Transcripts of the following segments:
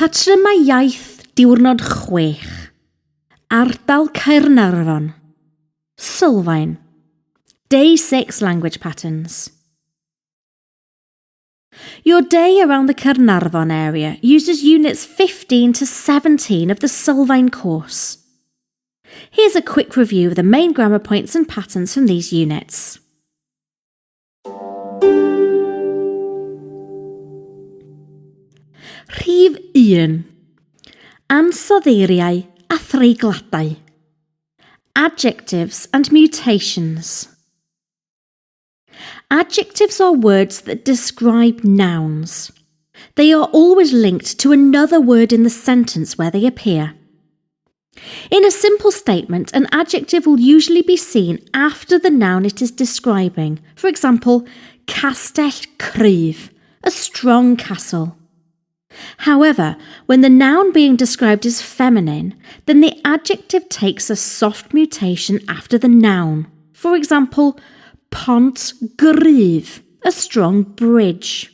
Patrymau iaith diwrnod 6. Ardal Caernarfon. Sylfaen. Day 6 language patterns. Your day around the Caernarfon area uses units 15 to 17 of the Sylfaen course. Here's a quick review of the main grammar points and patterns from these units. Rhif 1. Ansoddeiriau a threigladau. Adjectives and mutations. Adjectives are words that describe nouns. They are always linked to another word in the sentence where they appear. In a simple statement, an adjective will usually be seen after the noun it is describing. For example, Castell Cryf, a strong castle. However, when the noun being described is feminine, then the adjective takes a soft mutation after the noun. For example, Pont Gryf, a strong bridge.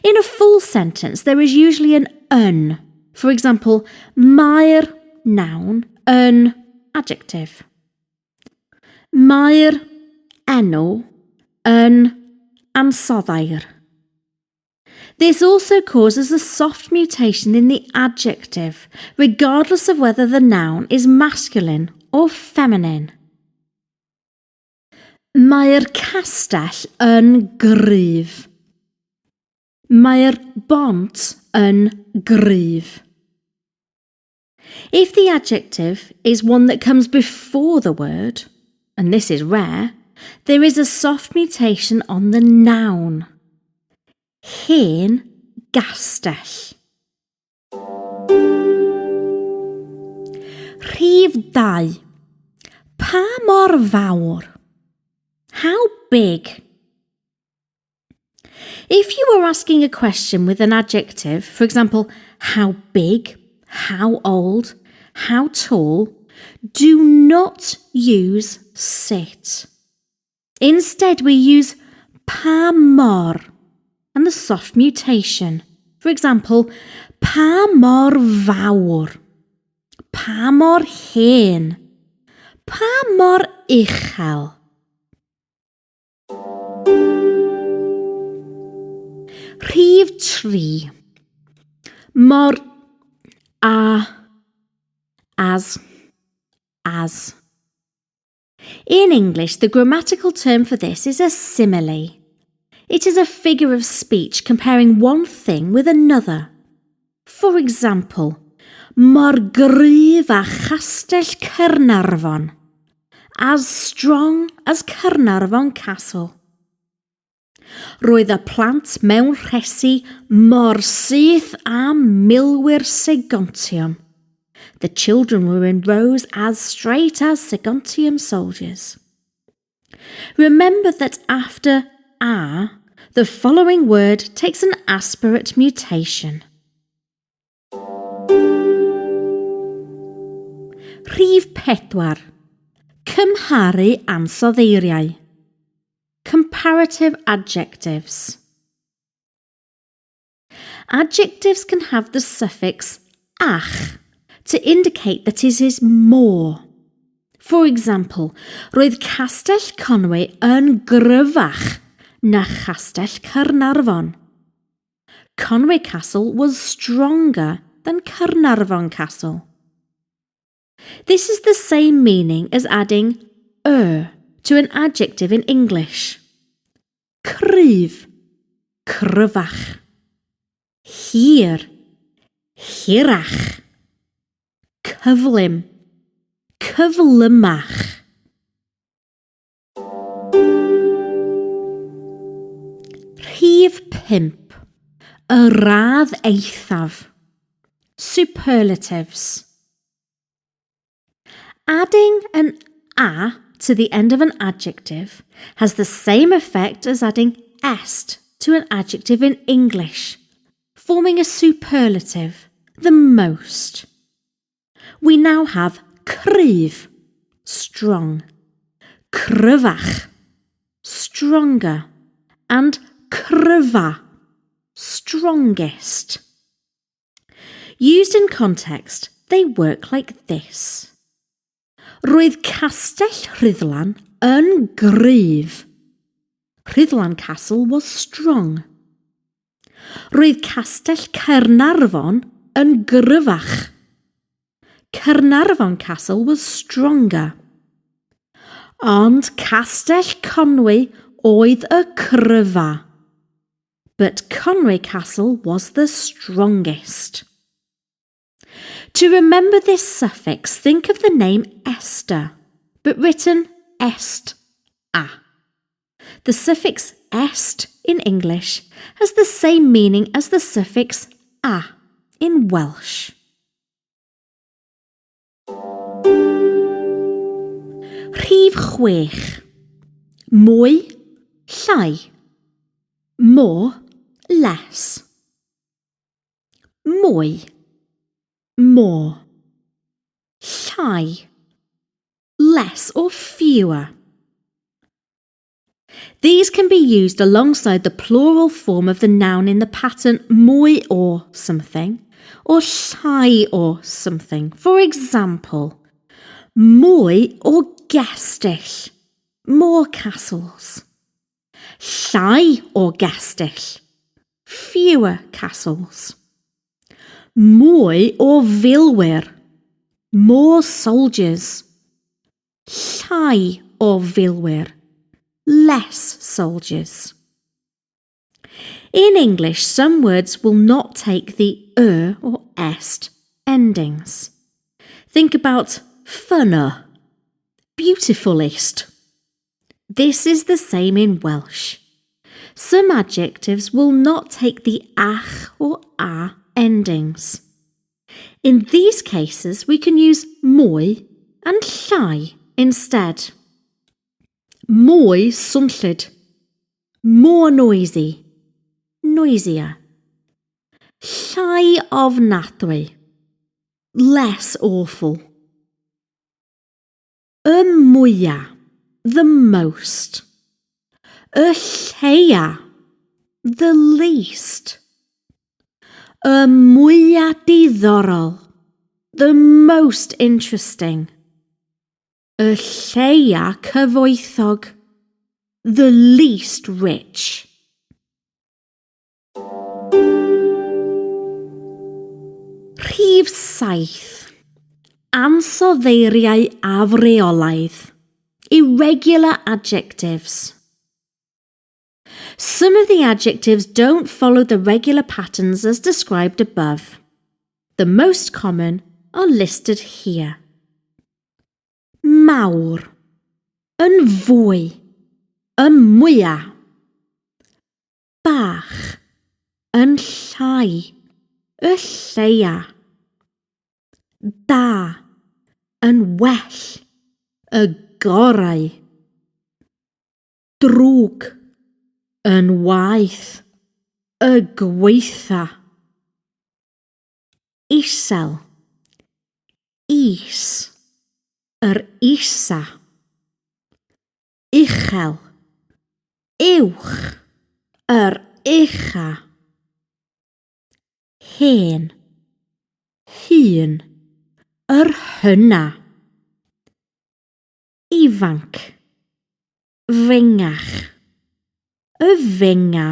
In a full sentence, there is usually an yn. For example, mae'r noun yn adjective. Mae'r enw yn ansoddair. This also causes a soft mutation in the adjective, regardless of whether the noun is masculine or feminine. Mae'r castell yn gryf. Mae'r bont yn gryf. If the adjective is one that comes before the word, and this is rare, there is a soft mutation on the noun. Hen gastell. Rhif 2. Pa mor fawr? How big? If you are asking a question with an adjective, for example, how big, how old, how tall, do not use sit. Instead, we use pa mor and the soft mutation. For example, pa mor fawr, pa mor hen, pa mor uchel. Rhif 3. Mor as. In English, the grammatical term for this is a simile. It is a figure of speech comparing one thing with another. For example, mor gryf a chastell Caernarfon, as strong as Caernarfon Castle. Roedd y plant mewn rhesi mor syth a milwyr Segontium. The children were in rows as straight as Segontium soldiers. Remember that after a, the following word takes an aspirate mutation. Rhif 4. Cymharu ansoddeiriau. Comparative adjectives. Adjectives can have the suffix ach to indicate that it is more. For example, roedd Castell Conwy yn gryfach na Chastell Caernarfon. Conwy Castle was stronger than Caernarfon Castle. This is the same meaning as adding to an adjective in English. Cryf, cryfach. Hir, hirach. Cyflym, cyflymach. Rhif 5. Y radd eithaf. Superlatives. Adding an a to the end of an adjective has the same effect as adding est to an adjective in English, forming a superlative, the most. We now have cryf, strong, cryfach, stronger, and cryfa, strongest. Used in context, they work like this. Roedd Castell Rhuddlan yn gryf. Rhuddlan Castle was strong. Roedd Castell Caernarfon yn gryfach. Caernarfon Castle was stronger. Ond Castell Conwy oedd y cryfa. But Conwy Castle was the strongest. To remember this suffix, think of the name Esther, but written est-a. The suffix est in English has the same meaning as the suffix a in Welsh. Rhif 6. Mwy, llai. More, less. Mwy, more. Llai, less or fewer. These can be used alongside the plural form of the noun in the pattern mwy or something or llai or something. For example, mwy or gastell, more castles. Llai or gastell, fewer castles. Mwy or filwyr, more soldiers. Llai or filwyr, less soldiers. In English, some words will not take the or est endings. Think about funner, beautifulest. This is the same in Welsh. Some adjectives will not take the ach or a endings. In these cases, we can use mwy and llai instead. Mwy swnllyd, more noisy, noisier. Llai ofnadwy, less awful. Y mwya, the most. Y lleia, the least. Y mwya diddorol, the most interesting. Y lleia cyfoethog, the least rich. Rhif 7. Ansoddeiriau afreolaidd. Irregular adjectives. Some of the adjectives don't follow the regular patterns as described above. The most common are listed here. Mawr, yn fwy, y mwya. Bach, yn llai, y lleia. Da, yn well, y gorau. Drwg, yn waeth, y gweitha. Isel, is, yr isa. Uchel, uwch, yr ucha. Hen, hun, yr hynna. Ifanc, fengach, y fenga.